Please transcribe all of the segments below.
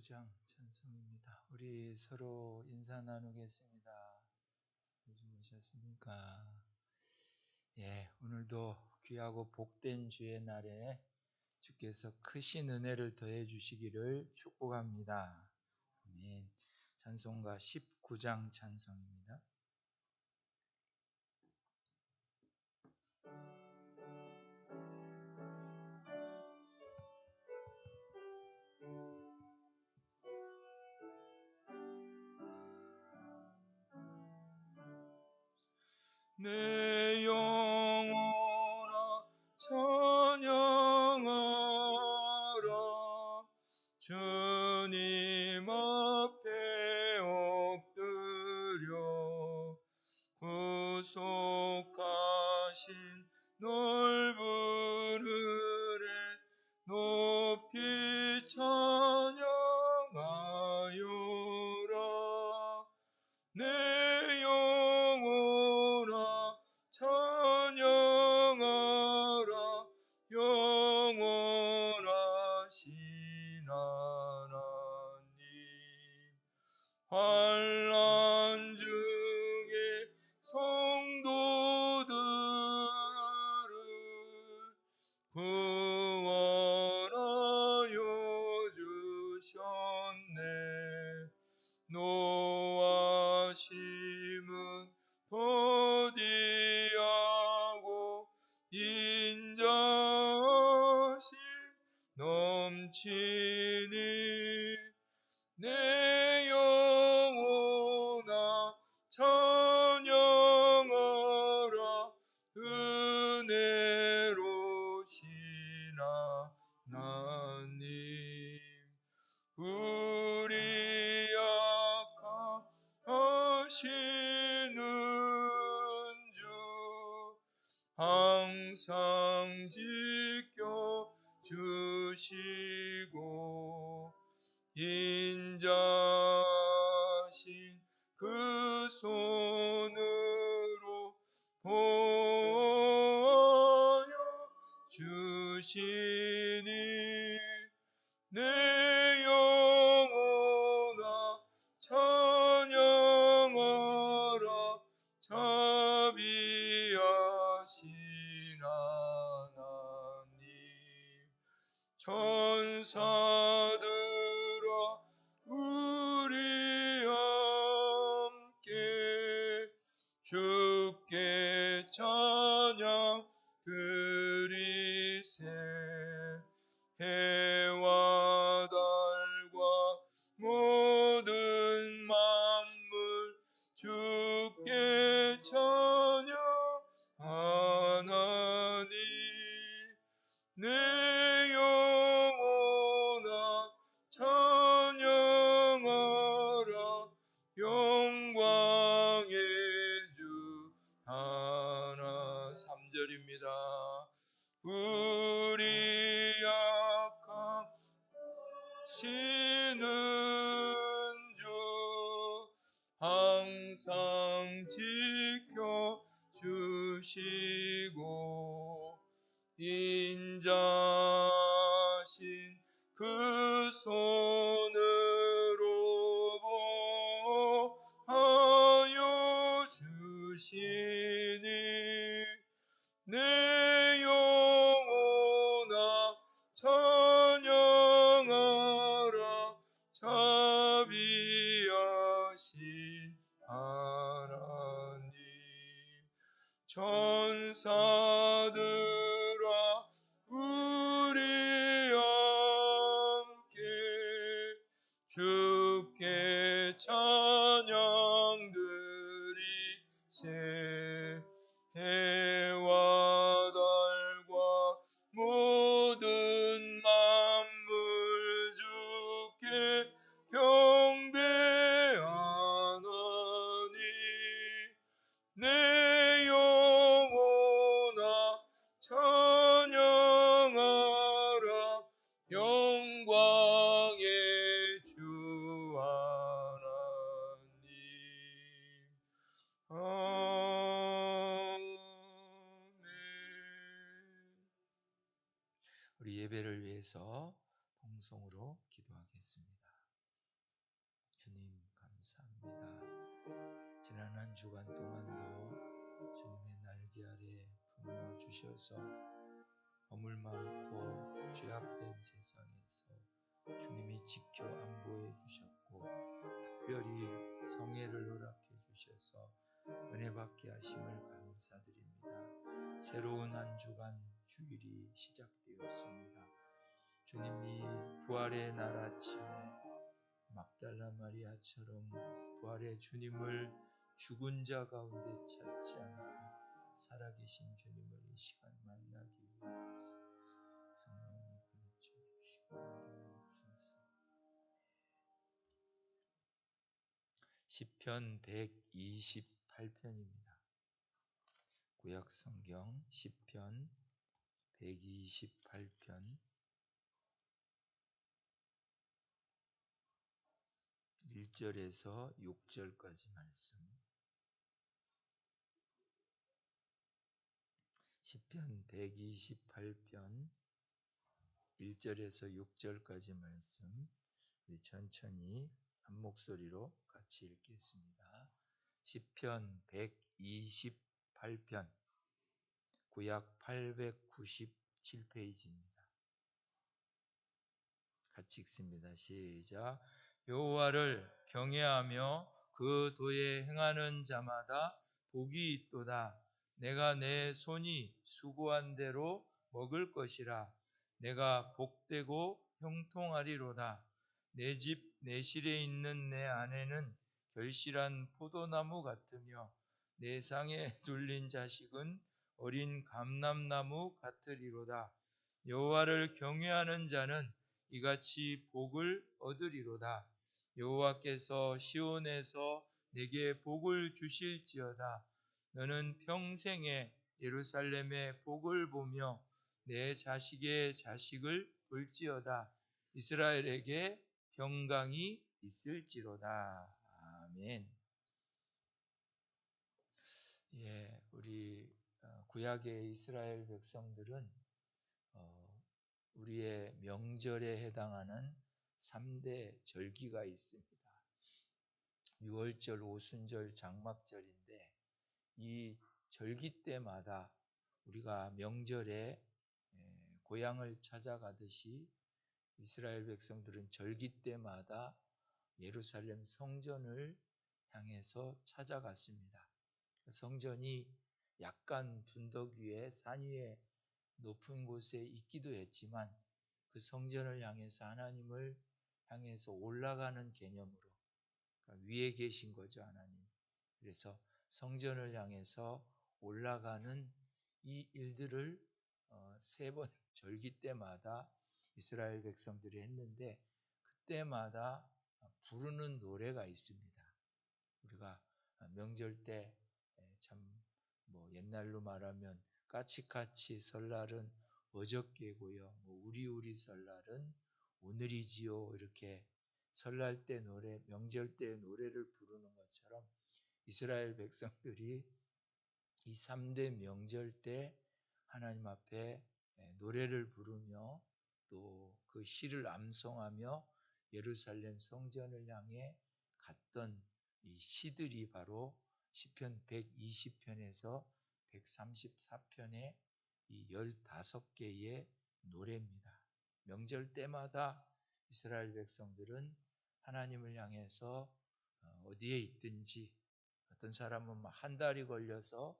19장 찬송입니다. 우리 서로 인사 나누겠습니다. 요즘 오셨습니까? 예, 오늘도 귀하고 복된 주의 날에 주께서 크신 은혜를 더해 주시기를 축복합니다. 아멘. 찬송가 19장 찬송입니다. 내 영혼아 찬양하라. 주님 앞에 엎드려 구속하신 널 부르래. 높이 찬양하여라. 내 영혼아 찬양하라. 영원하신 하나님, 환난 중에 성도들을 구원하여 주셨네. 노하심은 더디하고 인자하심 넘치니. 내 영혼아 찬양하라. 은혜로우신 하나님, 우리 약하시는 주 항상 지켜주시고 인자하신 그 손으로 보호하여 주시니. 내 영혼아 찬양하라. 자비하신 하나님, 천사들아 우리 함께 주께 찬양 드리세. 해와 달과 모든 만물 주께 찬양하나니. 내 영혼아 찬양하라. 영광의 주 하나. 3절입니다. 우리 약하시는 주 항상 지켜주시고 인자하신 그 손으로 보호하여 주시니. 내 영혼아 찬양하라. 자비하신 하나님, 천사들아 우리 함께 주께 찬양 드리세. 해와 달과 모든 만물 주께 경배하나니. 내 영혼아 찬양하라. 영광의 주 하나님. 아멘. 우리 예배를 위해서 통성으로 기도하겠습니다. 감사합니다. 지난 한 주간 동안도 주님의 날개 아래 품어 주셔서 허물 많고 죄악된 세상에서 주님이 지켜 안보해 주셨고 특별히 성회를 허락해 주셔서 은혜 받게 하심을 감사드립니다. 새로운 한 주간 주일이 시작되었습니다. 주님이 부활의 날 아침에 막달라 마리아처럼 부활의 주님을 죽은 자 가운데 찾지 않고 살아계신 주님을 이 시간 만나기 위해서 성령님 가르쳐 주시고 인도하옵소서. 시편 128편입니다. 구약성경 시편 128편 1절에서 6절까지 말씀. 시편 128편 1절에서 6절까지 말씀. 우리 천천히 한 목소리로 같이 읽겠습니다. 시편 128편 구약 897페이지입니다. 같이 읽습니다. 시작. 여호와를 경외하며 그 도에 행하는 자마다 복이 있도다. 내가 내 손이 수고한 대로 먹을 것이라. 내가 복되고 형통하리로다. 내 집 내실에 있는 내 아내는 결실한 포도나무 같으며 내 상에 둘린 자식은 어린 감람나무 같으리로다. 여호와를 경외하는 자는 이같이 복을 얻으리로다. 여호와께서 시온에서 내게 복을 주실지어다. 너는 평생에 예루살렘의 복을 보며 내 자식의 자식을 볼지어다. 이스라엘에게 평강이 있을지로다. 아멘. 예, 우리 구약의 이스라엘 백성들은 우리의 명절에 해당하는 3대 절기가 있습니다. 유월절, 오순절, 장막절인데 이 절기 때마다 우리가 명절에 고향을 찾아가듯이 이스라엘 백성들은 절기 때마다 예루살렘 성전을 향해서 찾아갔습니다. 성전이 약간 둔덕 위에 산 위에 높은 곳에 있기도 했지만 그 성전을 향해서 하나님을 향해서 올라가는 개념으로 그러니까 위에 계신 거죠, 하나님. 그래서 성전을 향해서 올라가는 이 일들을 3번 절기 때마다 이스라엘 백성들이 했는데 그때마다 부르는 노래가 있습니다. 우리가 명절 때 참 뭐 옛날로 말하면 까치까치 설날은 어저께고요. 우리 설날은 오늘이지요. 이렇게 설날 때 노래, 명절 때 노래를 부르는 것처럼 이스라엘 백성들이 이 3대 명절 때 하나님 앞에 노래를 부르며 또 그 시를 암송하며 예루살렘 성전을 향해 갔던 이 시들이 바로 시편 120편에서 134편의 이 15개의 노래입니다. 명절 때마다 이스라엘 백성들은 하나님을 향해서 어디에 있든지 어떤 사람은 한 달이 걸려서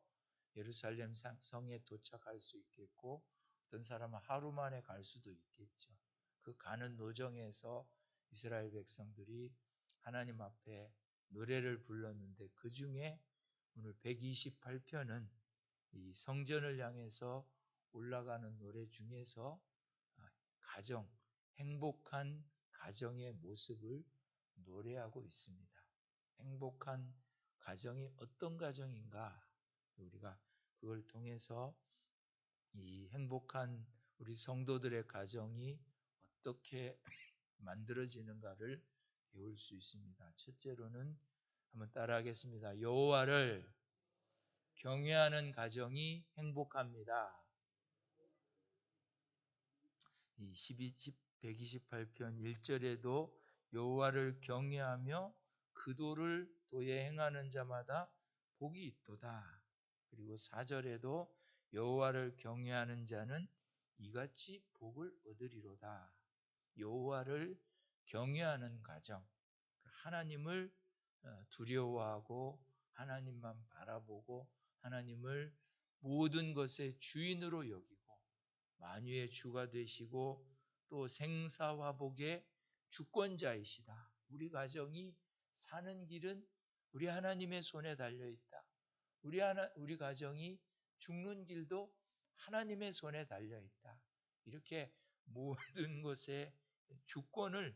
예루살렘 성에 도착할 수 있겠고 어떤 사람은 하루 만에 갈 수도 있겠죠. 그 가는 노정에서 이스라엘 백성들이 하나님 앞에 노래를 불렀는데 그 중에 오늘 128편은 이 성전을 향해서 올라가는 노래 중에서 가정, 행복한 가정의 모습을 노래하고 있습니다. 행복한 가정이 어떤 가정인가? 우리가 그걸 통해서 이 행복한 우리 성도들의 가정이 어떻게 만들어지는가를 배울 수 있습니다. 첫째로는 한번 따라하겠습니다. 여호와를 경외하는 가정이 행복합니다. 이 128편 1절에도 여호와를 경외하며 그 도에 행하는 자마다 복이 있도다. 그리고 4절에도 여호와를 경외하는 자는 이같이 복을 얻으리로다. 여호와를 경외하는 가정, 하나님을 두려워하고 하나님만 바라보고 하나님을 모든 것의 주인으로 여기고 만유의 주가 되시고 또 생사화복의 주권자이시다. 우리 가정이 사는 길은 우리 하나님의 손에 달려 있다. 우리 가정이 죽는 길도 하나님의 손에 달려 있다. 이렇게 모든 것의 주권을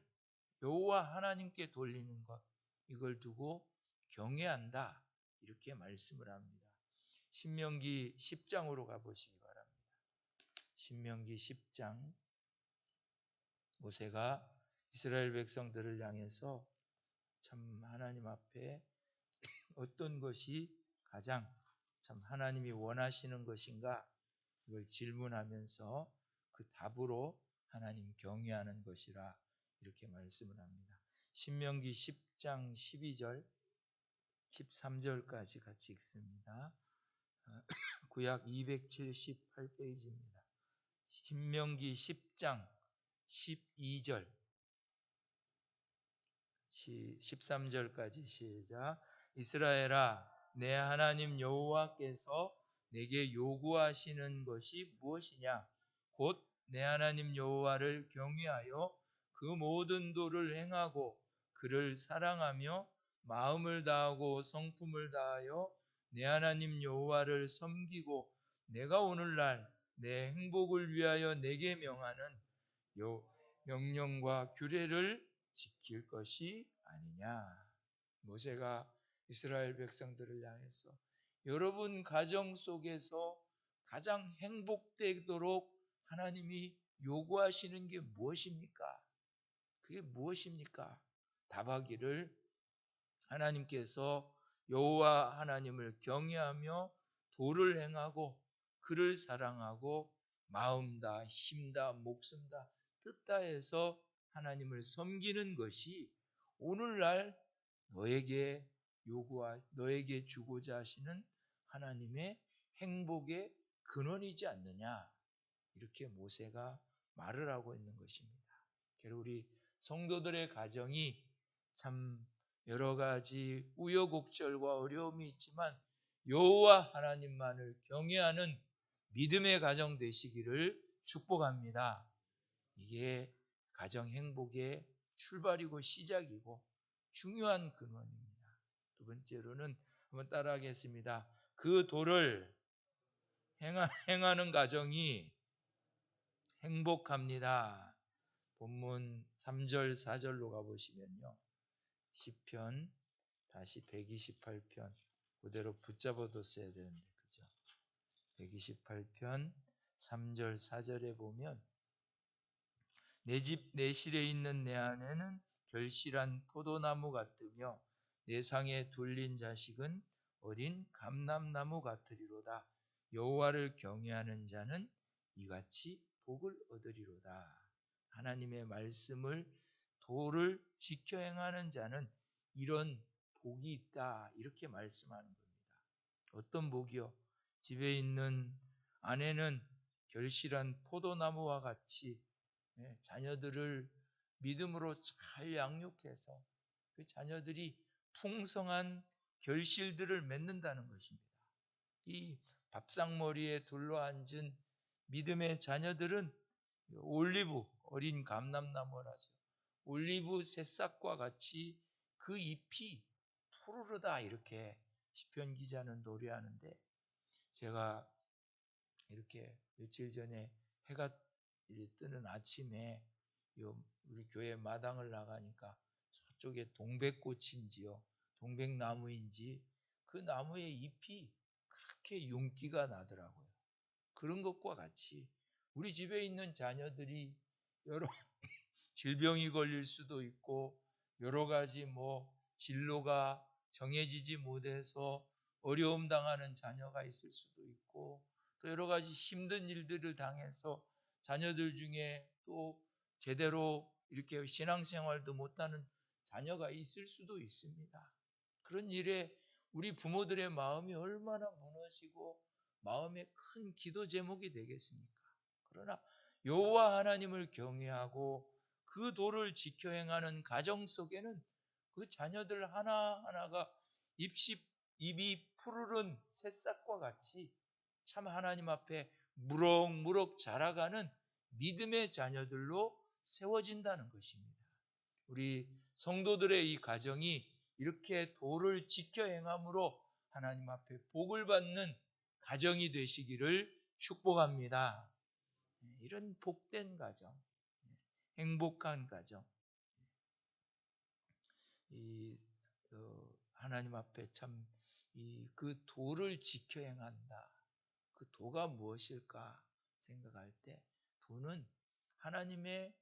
여호와 하나님께 돌리는 것, 이걸 두고 경외한다. 이렇게 말씀을 합니다. 신명기 10장으로 가보시기 바랍니다. 신명기 10장. 모세가 이스라엘 백성들을 향해서 참 하나님 앞에 어떤 것이 가장 참 하나님이 원하시는 것인가, 이걸 질문하면서 그 답으로 하나님 경외하는 것이라 이렇게 말씀을 합니다. 신명기 10장 12절 13절까지 같이 읽습니다. 구약 278페이지입니다. 신명기 10장 12절 13절까지 시작. 이스라엘아, 내 하나님 여호와께서 내게 요구하시는 것이 무엇이냐? 곧 내 하나님 여호와를 경외하여 그 모든 도를 행하고 그를 사랑하며 마음을 다하고 성품을 다하여 내 하나님 여호와를 섬기고 내가 오늘날 내 행복을 위하여 내게 명하는 명령과 규례를 지킬 것이 아니냐. 모세가 이스라엘 백성들을 향해서 여러분 가정 속에서 가장 행복되도록 하나님이 요구하시는 게 무엇입니까? 그게 무엇입니까? 답하기를 하나님께서 여호와 하나님을 경외하며 도를 행하고 그를 사랑하고 마음 다, 힘 다, 목숨 다, 뜻 다해서 하나님을 섬기는 것이 오늘날 너에게 주고자 하시는 하나님의 행복의 근원이지 않느냐. 이렇게 모세가 말을 하고 있는 것입니다. 우리 성도들의 가정이 참 여러 가지 우여곡절과 어려움이 있지만 여호와 하나님만을 경외하는 믿음의 가정 되시기를 축복합니다. 이게 가정 행복의 출발이고 시작이고 중요한 근원입니다. 두 번째로는 한번 따라하겠습니다. 그 도를 행하는 가정이 행복합니다. 본문 3절 4절로 가보시면요. 시편 다시 128편 그대로 붙잡아뒀어야 되는데 그죠? 128편 3절 4절에 보면 내 집 내 실에 있는 내 아내는 결실한 포도나무 같으며 내 상에 둘린 자식은 어린 감람나무 같으리로다. 여호와를 경외하는 자는 이같이 복을 얻으리로다. 하나님의 말씀을 도를 지켜 행하는 자는 이런 복이 있다. 이렇게 말씀하는 겁니다. 어떤 복이요? 집에 있는 아내는 결실한 포도나무와 같이 자녀들을 믿음으로 잘 양육해서 그 자녀들이 풍성한 결실들을 맺는다는 것입니다. 이 밥상머리에 둘러앉은 믿음의 자녀들은 올리브, 어린 감람나무라죠. 올리브 새싹과 같이 그 잎이 푸르르다 이렇게 시편 기자는 노래하는데 제가 이렇게 며칠 전에 해가 뜨는 아침에 우리 교회 마당을 나가니까 저쪽에 동백꽃인지요, 동백나무인지 그 나무의 잎이 그렇게 윤기가 나더라고요. 그런 것과 같이 우리 집에 있는 자녀들이 여러 질병이 걸릴 수도 있고 여러 가지 진로가 정해지지 못해서 어려움 당하는 자녀가 있을 수도 있고 또 여러 가지 힘든 일들을 당해서 자녀들 중에 또 제대로 이렇게 신앙생활도 못하는 자녀가 있을 수도 있습니다. 그런 일에 우리 부모들의 마음이 얼마나 무너지고 마음의 큰 기도 제목이 되겠습니까? 그러나 여호와 하나님을 경외하고 그 도를 지켜 행하는 가정 속에는 그 자녀들 하나하나가 입이 푸르른 새싹과 같이 참 하나님 앞에 무럭무럭 자라가는 믿음의 자녀들로 세워진다는 것입니다. 우리 성도들의 이 가정이 이렇게 도를 지켜 행함으로 하나님 앞에 복을 받는 가정이 되시기를 축복합니다. 이런 복된 가정, 행복한 가정, 하나님 앞에 참 그 도를 지켜 행한다. 그 도가 무엇일까 생각할 때 도는 하나님의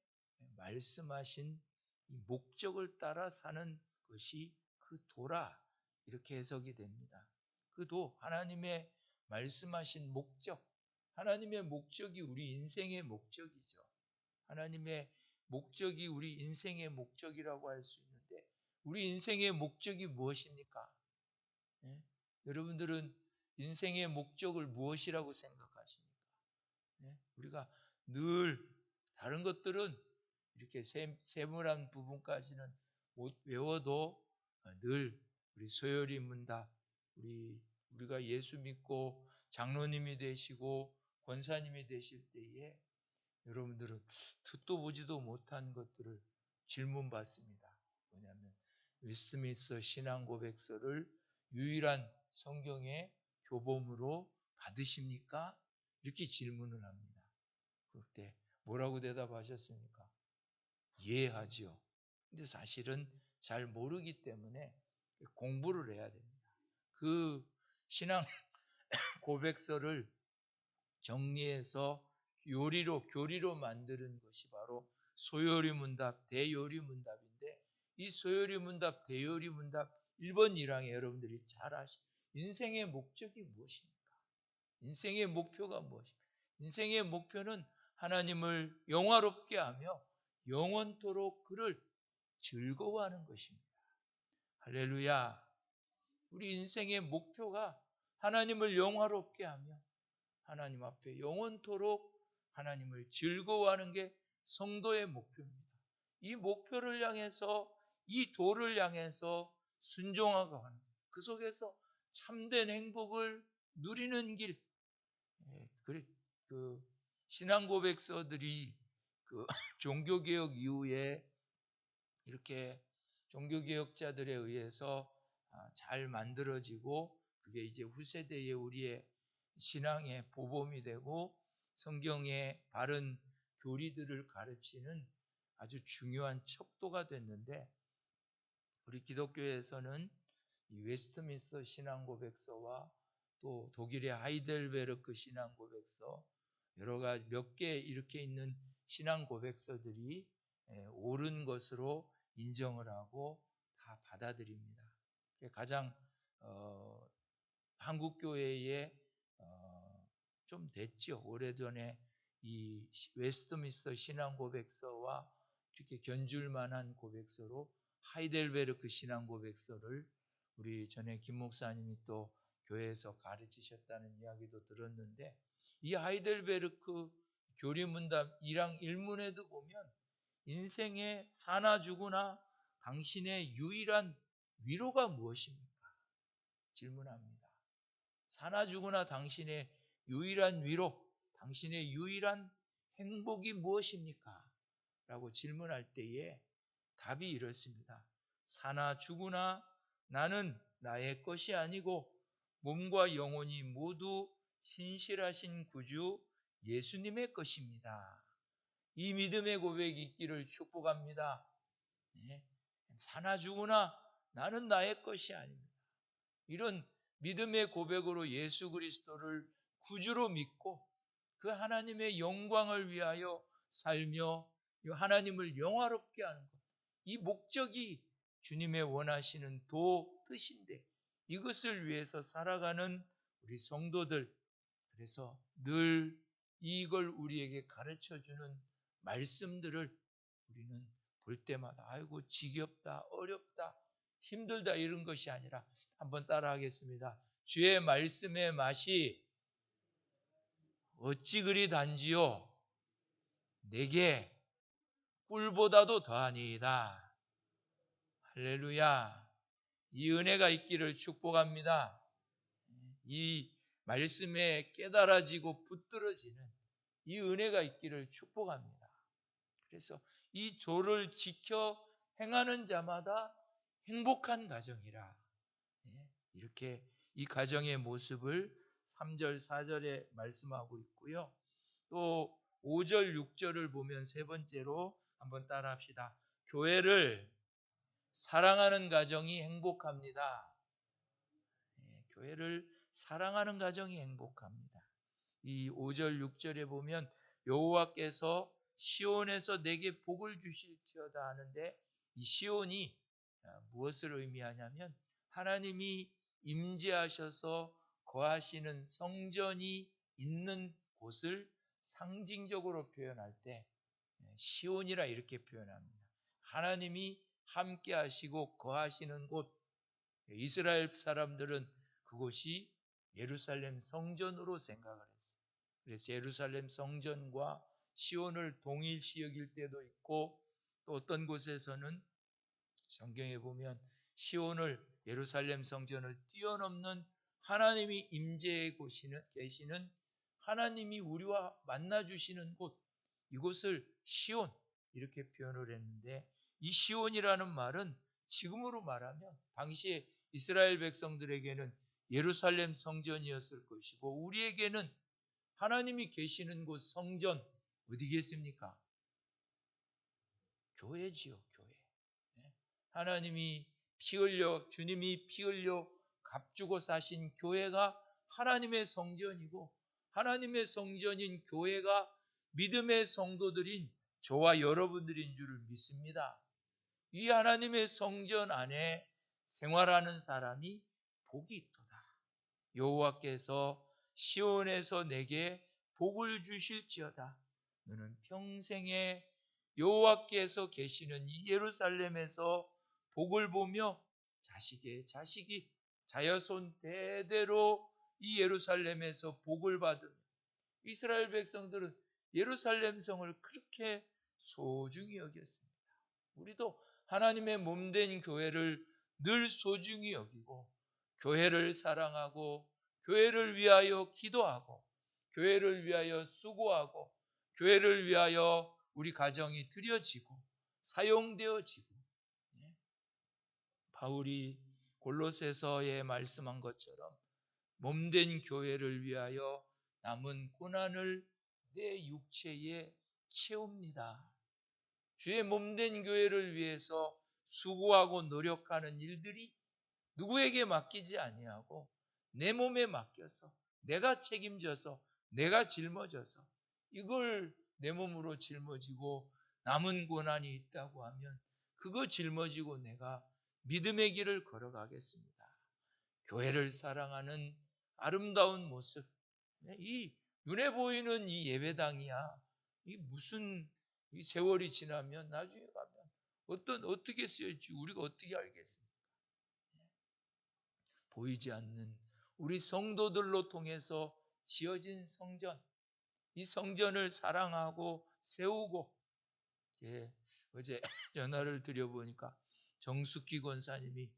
말씀하신 이 목적을 따라 사는 것이 그 도라 이렇게 해석이 됩니다. 그 도, 하나님의 말씀하신 목적, 하나님의 목적이 우리 인생의 목적이죠. 하나님의 목적이 우리 인생의 목적이라고 할 수 있는데 우리 인생의 목적이 무엇입니까? 예? 여러분들은 인생의 목적을 무엇이라고 생각하십니까? 예? 우리가 늘 다른 것들은 이렇게 세밀한 부분까지는 못 외워도 늘 우리 소열이 문답, 우리가 예수 믿고 장로님이 되시고 권사님이 되실 때에 여러분들은 듣도 보지도 못한 것들을 질문받습니다. 뭐냐면 웨스트민스터 신앙고백서를 유일한 성경의 교범으로 받으십니까? 이렇게 질문을 합니다. 그때 뭐라고 대답하셨습니까? 이해하지요. 근데 사실은 잘 모르기 때문에 공부를 해야 됩니다. 그 신앙 고백서를 정리해서 교리로 만드는 것이 바로 소요리 문답, 대요리 문답인데 이 소요리 문답, 대요리 문답 1번 1항에 여러분들이 잘 아시죠. 인생의 목적이 무엇입니까? 인생의 목표가 무엇입니까? 인생의 목표는 하나님을 영화롭게 하며 영원토록 그를 즐거워하는 것입니다. 할렐루야. 우리 인생의 목표가 하나님을 영화롭게 하며 하나님 앞에 영원토록 하나님을 즐거워하는 게 성도의 목표입니다. 이 목표를 향해서 이 도를 향해서 순종하고 하는 그 속에서 참된 행복을 누리는 길. 그 신앙 고백서들이 그 종교개혁 이후에 이렇게 종교개혁자들에 의해서 잘 만들어지고 그게 이제 후세대의 우리의 신앙의 보범이 되고 성경의 바른 교리들을 가르치는 아주 중요한 척도가 됐는데 우리 기독교에서는 이 웨스트민스터 신앙고백서와 또 독일의 하이델베르크 신앙고백서 여러 가지 몇 개 이렇게 있는 신앙고백서들이 옳은 것으로 인정을 하고 다 받아들입니다. 가장 한국 교회에 좀 됐죠. 오래전에 이 웨스트민스터 신앙고백서와 이렇게 견줄 만한 고백서로 하이델베르크 신앙고백서를 우리 전에 김 목사님이 또 교회에서 가르치셨다는 이야기도 들었는데 이 하이델베르크 교리문답 1항 1문에도 보면 인생의 사나 죽으나 당신의 유일한 위로가 무엇입니까? 질문합니다. 사나 죽으나 당신의 유일한 위로, 당신의 유일한 행복이 무엇입니까? 라고 질문할 때에 답이 이렇습니다. 사나 죽으나 나는 나의 것이 아니고 몸과 영혼이 모두 신실하신 구주 예수님의 것입니다. 이 믿음의 고백이 있기를 축복합니다. 네. 사나 죽으나 나는 나의 것이 아닙니다. 이런 믿음의 고백으로 예수 그리스도를 구주로 믿고 그 하나님의 영광을 위하여 살며 하나님을 영화롭게 하는 것. 이 목적이 주님의 원하시는 뜻인데 이것을 위해서 살아가는 우리 성도들 그래서 늘 이걸 우리에게 가르쳐주는 말씀들을 우리는 볼 때마다 아이고 지겹다, 어렵다, 힘들다 이런 것이 아니라 한번 따라 하겠습니다. 주의 말씀의 맛이 어찌 그리 단지요? 내게 꿀보다도 더하니이다. 할렐루야. 이 은혜가 있기를 축복합니다. 이 말씀에 깨달아지고 붙들어지는 이 은혜가 있기를 축복합니다. 그래서 이 조를 지켜 행하는 자마다 행복한 가정이라. 이렇게 이 가정의 모습을 3절, 4절에 말씀하고 있고요. 또 5절, 6절을 보면 세 번째로 한번 따라 합시다. 교회를 사랑하는 가정이 행복합니다. 교회를 사랑하는 가정이 행복합니다. 이 5절, 6절에 보면 여호와께서 시온에서 내게 복을 주실지어다 하는데 이 시온이 무엇을 의미하냐면 하나님이 임재하셔서 거하시는 성전이 있는 곳을 상징적으로 표현할 때 시온이라 이렇게 표현합니다. 하나님이 함께 하시고 거하시는 곳. 이스라엘 사람들은 그곳이 예루살렘 성전으로 생각을 했어요. 그래서 예루살렘 성전과 시온을 동일시 여길 때도 있고 또 어떤 곳에서는 성경에 보면 시온을 예루살렘 성전을 뛰어넘는 하나님이 임재해 계시는 하나님이 우리와 만나 주시는 곳, 이곳을 시온 이렇게 표현을 했는데 이 시온이라는 말은 지금으로 말하면 당시에 이스라엘 백성들에게는 예루살렘 성전이었을 것이고 우리에게는 하나님이 계시는 곳 성전 어디겠습니까? 교회지요, 교회. 하나님이 피 흘려 주님이 피 흘려 값주고 사신 교회가 하나님의 성전이고 하나님의 성전인 교회가 믿음의 성도들인 저와 여러분들인 줄을 믿습니다. 이 하나님의 성전 안에 생활하는 사람이 복이 있도다. 여호와께서 시온에서 내게 복을 주실지어다. 너는 평생에 여호와께서 계시는 이 예루살렘에서 복을 보며 자식의 자식이 자여손 대대로 이 예루살렘에서 복을 받으며 이스라엘 백성들은 예루살렘 성을 그렇게 소중히 여겼습니다. 우리도 하나님의 몸된 교회를 늘 소중히 여기고 교회를 사랑하고 교회를 위하여 기도하고 교회를 위하여 수고하고 교회를 위하여 우리 가정이 드려지고 사용되어지고 바울이 골로새서에 말씀한 것처럼 몸된 교회를 위하여 남은 고난을 내 육체에 채웁니다. 주의 몸된 교회를 위해서 수고하고 노력하는 일들이 누구에게 맡기지 아니하고 내 몸에 맡겨서 내가 책임져서 내가 짊어져서 이걸 내 몸으로 짊어지고 남은 고난이 있다고 하면 그거 짊어지고 내가 믿음의 길을 걸어가겠습니다. 교회를 사랑하는 아름다운 모습. 이 눈에 보이는 이 예배당이야. 이 무슨 이 세월이 지나면 나중에 가면 어떻게 쓰일지 우리가 어떻게 알겠습니까? 보이지 않는 우리 성도들로 통해서 지어진 성전, 이 성전을 사랑하고 세우고 어제 전화를 드려보니까 정숙기 권사님이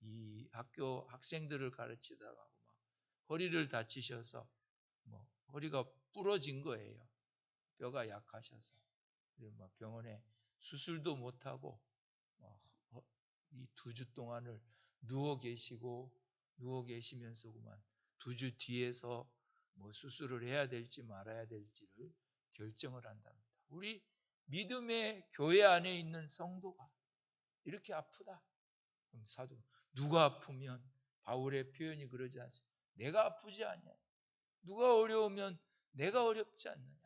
이 학교 학생들을 가르치다가 막 허리를 다치셔서 허리가 부러진 거예요. 뼈가 약하셔서 막 병원에 수술도 못하고 이 2주 동안을 누워 계시면서 그만 2주 뒤에서 수술을 해야 될지 말아야 될지를 결정을 한답니다. 우리 믿음의 교회 안에 있는 성도가 이렇게 아프다. 그럼 사도 누가 아프면 바울의 표현이 그러지 않습니까? 내가 아프지 않냐? 누가 어려우면 내가 어렵지 않느냐?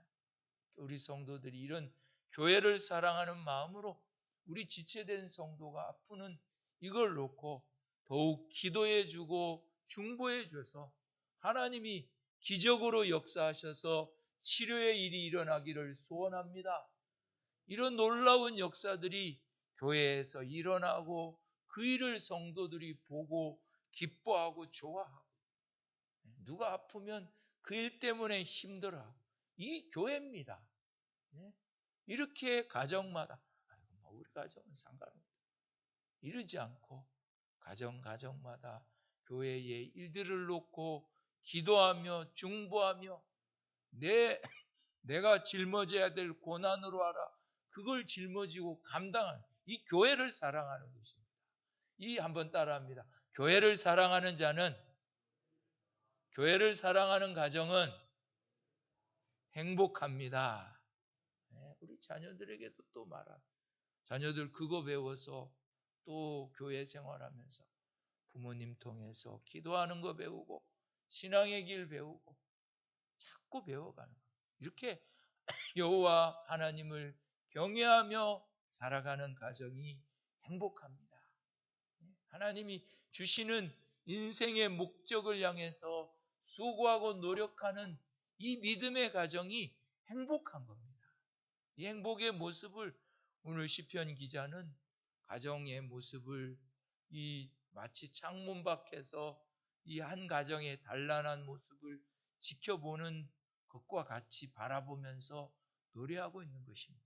우리 성도들이 이런 교회를 사랑하는 마음으로 우리 지체된 성도가 아프는 이걸 놓고 더욱 기도해주고 중보해줘서 하나님이 기적으로 역사하셔서 치료의 일이 일어나기를 소원합니다. 이런 놀라운 역사들이 교회에서 일어나고 그 일을 성도들이 보고 기뻐하고 좋아하고, 누가 아프면 그 일 때문에 힘들어. 이 교회입니다. 이렇게 가정마다 우리 가정은 상관없다 이러지 않고 가정마다 교회의 일들을 놓고 기도하며 중보하며 내가 짊어져야 될 고난으로 알아 그걸 짊어지고 감당하는 이 교회를 사랑하는 것입니다. 이 한번 따라합니다. 교회를 사랑하는 가정은 행복합니다. 우리 자녀들에게도 또 말합니다. 자녀들 그거 배워서 또 교회 생활하면서 부모님 통해서 기도하는 거 배우고 신앙의 길 배우고 자꾸 배워가는 거예요. 이렇게 여호와 하나님을 경외하며 살아가는 가정이 행복합니다. 하나님이 주시는 인생의 목적을 향해서 수고하고 노력하는 이 믿음의 가정이 행복한 겁니다. 이 행복의 모습을 오늘 시편 기자는 가정의 모습을 이 마치 창문 밖에서 이 한 가정의 단란한 모습을 지켜보는 것과 같이 바라보면서 노래하고 있는 것입니다.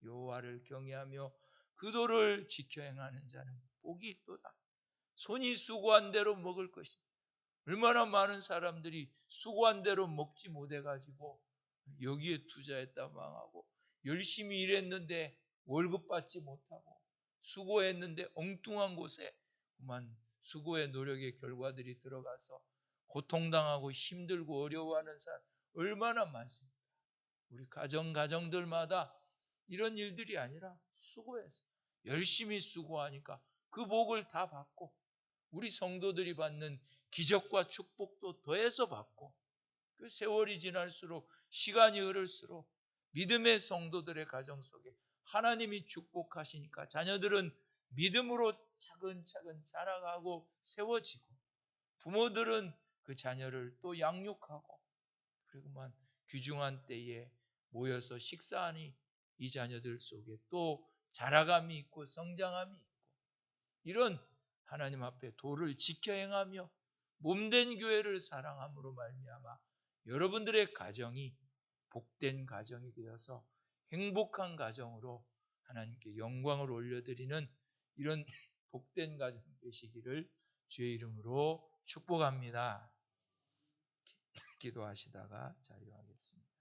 여호와를 경외하며 그 도를 지켜 행하는 자는 복이 있도다. 손이 수고한 대로 먹을 것입니다. 얼마나 많은 사람들이 수고한 대로 먹지 못해가지고 여기에 투자했다 망하고 열심히 일했는데 월급 받지 못하고 수고했는데 엉뚱한 곳에 그만 수고의 노력의 결과들이 들어가서 고통당하고 힘들고 어려워하는 사람 얼마나 많습니까? 우리 가정들마다 이런 일들이 아니라 수고해서 열심히 수고하니까 그 복을 다 받고 우리 성도들이 받는 기적과 축복도 더해서 받고 그 세월이 지날수록 시간이 흐를수록 믿음의 성도들의 가정 속에 하나님이 축복하시니까 자녀들은 믿음으로 차근차근 자라가고 세워지고 부모들은 그 자녀를 또 양육하고 그리고만 귀중한 때에 모여서 식사하니 이 자녀들 속에 또 자라감이 있고 성장함이 있고 이런 하나님 앞에 도를 지켜 행하며 몸된 교회를 사랑함으로 말미암아 여러분들의 가정이 복된 가정이 되어서 행복한 가정으로 하나님께 영광을 올려드리는 이런 복된 가정 되시기를 주의 이름으로 축복합니다. 기도하시다가 자유하겠습니다.